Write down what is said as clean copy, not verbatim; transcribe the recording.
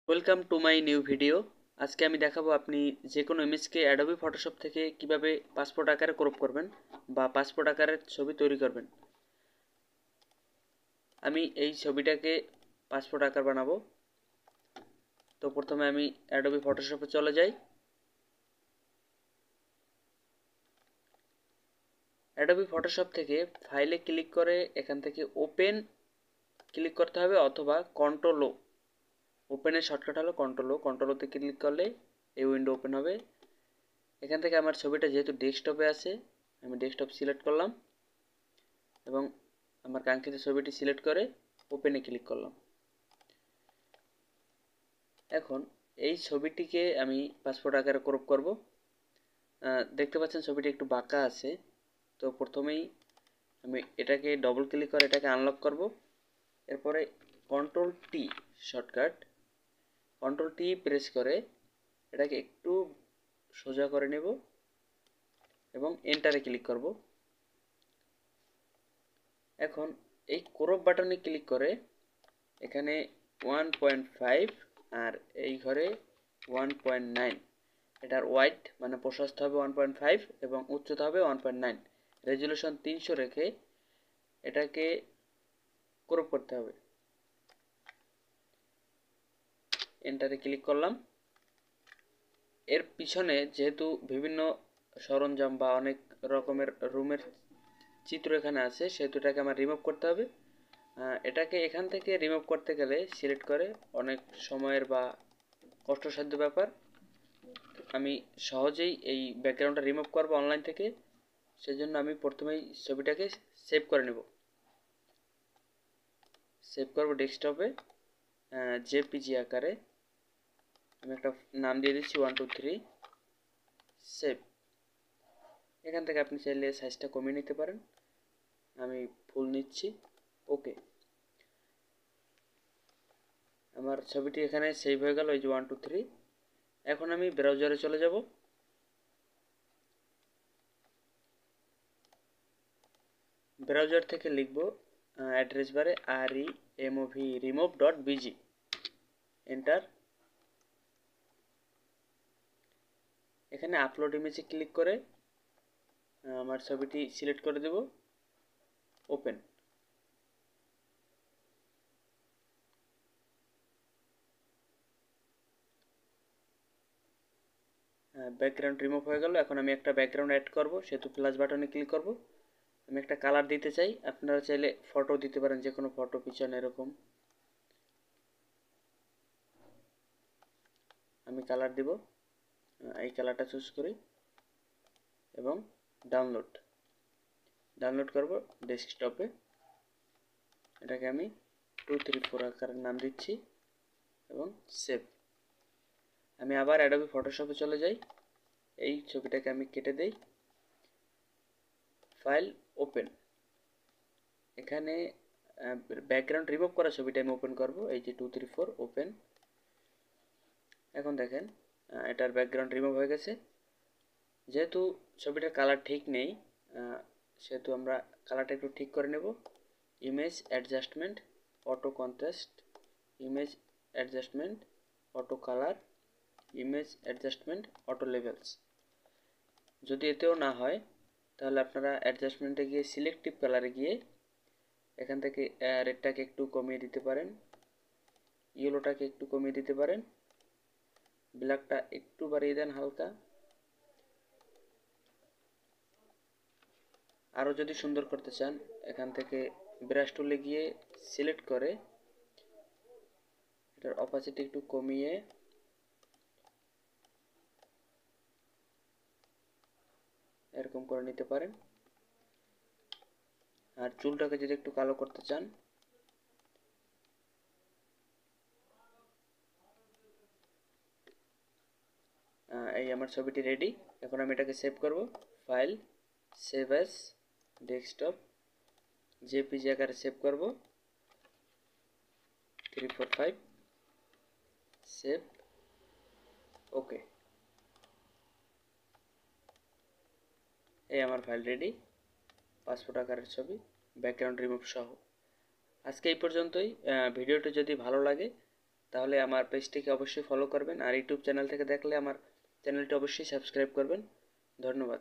Welcome to my new video. আজকে আমি দেখাবো আপনি যে কোনো ইমেজকে অ্যাডোবি ফটোশপ থেকে কিভাবে পাসপোর্ট আকারে ক্রপ করবেন বা পাসপোর্ট আকারের ছবি তৈরি করবেন। আমি এই ছবিটাকে পাসপোর্ট আকার বানাবো। তো প্রথমে আমি অ্যাডোবি ফটোশপে চলে যাই। অ্যাডোবি ফটোশপ থেকে ফাইলে ক্লিক করে এখান থেকে ওপেন ক্লিক করতে হবে অথবা কন্ট্রোল ও। ওপেনের শর্টকাট হলো কন্ট্রোল ওতে ক্লিক করলে এই উইন্ডো ওপেন হবে। এখান থেকে আমার ছবিটা যেহেতু ডেস্কটপে আছে, আমি ডেস্কটপ সিলেক্ট করলাম এবং আমার কাঙ্ক্ষিত ছবিটি সিলেক্ট করে ওপেনে ক্লিক করলাম। এখন এই ছবিটিকে আমি পাসপোর্ট আকারে ক্রপ করব। দেখতে পাচ্ছেন ছবিটি একটু বাঁকা আছে। তো প্রথমেই আমি এটাকে ডবল ক্লিক করে এটাকে আনলক করব। এরপরে control T shortcut, control T press করে এটাকে একটু সোজা করে নেব এবং এন্টারে ক্লিক করব। এখন এই ক্রপ বাটনে ক্লিক করে এখানে 1.5 আর এই ঘরে 1.9, এটার ওয়াইড মানে প্রশস্ত হবে 1.5 এবং উচ্চতা হবে 1.9, রেজুলেশন 300 রেখে এটাকে ক্রপ করতে হবে। এন্টারে ক্লিক করলাম। এর পিছনে যেহেতু বিভিন্ন সরঞ্জাম বা অনেক রকমের রুমের চিত্র এখানে আছে, সেহেতু এটাকে আমার রিমুভ করতে হবে। এটাকে এখান থেকে রিমুভ করতে গেলে সিলেক্ট করে অনেক সময়ের বা কষ্টসাধ্য ব্যাপার। আমি সহজেই এই ব্যাকগ্রাউন্ডটা রিমুভ করব অনলাইন থেকে, সেজন্য আমি প্রথমেই ছবিটাকে সেভ করে নেব। সেভ করব ডেস্কটপে জেপিজি আকারে। আমি একটা নাম দিয়ে দিচ্ছি 1 2 3 সেভ। এখান থেকে আপনি চাইলে সাইজটা কমিয়ে নিতে পারেন, আমি ফুল নিচ্ছি। ওকে, আমার ছবিটি এখানে সেভ হয়ে গেল, এই যে 1 2 3। এখন আমি ব্রাউজারে চলে যাব। ব্রাউজার থেকে লিখব অ্যাড্রেস বারে remove.bg, এন্টার। এখানে আপলোড ইমেজে ক্লিক করে আমার ছবিটি সিলেক্ট করে দেব, ওপেন। ব্যাকগ্রাউন্ড রিমুভ হয়ে গেল। এখন আমি একটা ব্যাকগ্রাউন্ড অ্যাড করব, সেহেতু প্লাস বাটনে ক্লিক করব। আমি একটা কালার দিতে চাই, আপনারা চাইলে ফটো দিতে পারেন, যে কোনো ফটো পিছনে এরকম। আমি কালার দিব, এই কালারটা চুজ করি এবং ডাউনলোড করব ডেস্কটপে। এটাকে আমি 2 3 4 আকারের নাম দিচ্ছি এবং সেভ। আমি আবার অ্যাডোবি ফটোশপে চলে যাই। এই ছবিটাকে আমি কেটে দেই, ফাইল ওপেন। এখানে ব্যাকগ্রাউন্ড রিমুভ করা ছবিটা আমি ওপেন করব, এই যে 2 3 4 ওপেন। এখন দেখেন এটার ব্যাকগ্রাউন্ড রিমুভ হয়ে গেছে। যেহেতু ছবিটার কালার ঠিক নেই, সেহেতু আমরা কালারটা একটু ঠিক করে নেব। Image adjustment, auto contrast, image adjustment, auto colour, image adjustment, auto levels. যদি এতেও না হয় তাহলে আপনারা অ্যাডজাস্টমেন্টে গিয়ে সিলেক্টিভ কালারে গিয়ে এখান থেকে রেডটাকে একটু কমিয়ে দিতে পারেন, ইয়েলোটাকে একটু কমিয়ে দিতে পারেন, ব্ল্যাকটা একটু বাড়িয়ে দেন হালকা। আরও যদি সুন্দর করতে চান এখান থেকে ব্রাশ টুলে গিয়ে সিলেক্ট করে এটার অপাসিটি একটু কমিয়ে এরকম করে নিতে পারেন। আর চুলটাকে যদি একটু কালো করতে চান, এই আমার ছবিটি রেডি। এখন আমি এটাকে সেভ করব, file, save as, desktop, JPG আকারে সেভ করব, 3 4 5 সেভ। ওকে, এই আমার ফাইল রেডি, পাসপোর্ট আকারের ছবি, ব্যাকগ্রাউন্ড রিমুভ সহ। আজকে এই পর্যন্তই। ভিডিওটি যদি ভালো লাগে তাহলে আমার পেজটিকে অবশ্যই ফলো করবেন, আর ইউটিউব চ্যানেল থেকে দেখলে আমার চ্যানেলটি অবশ্যই সাবস্ক্রাইব করবেন। ধন্যবাদ।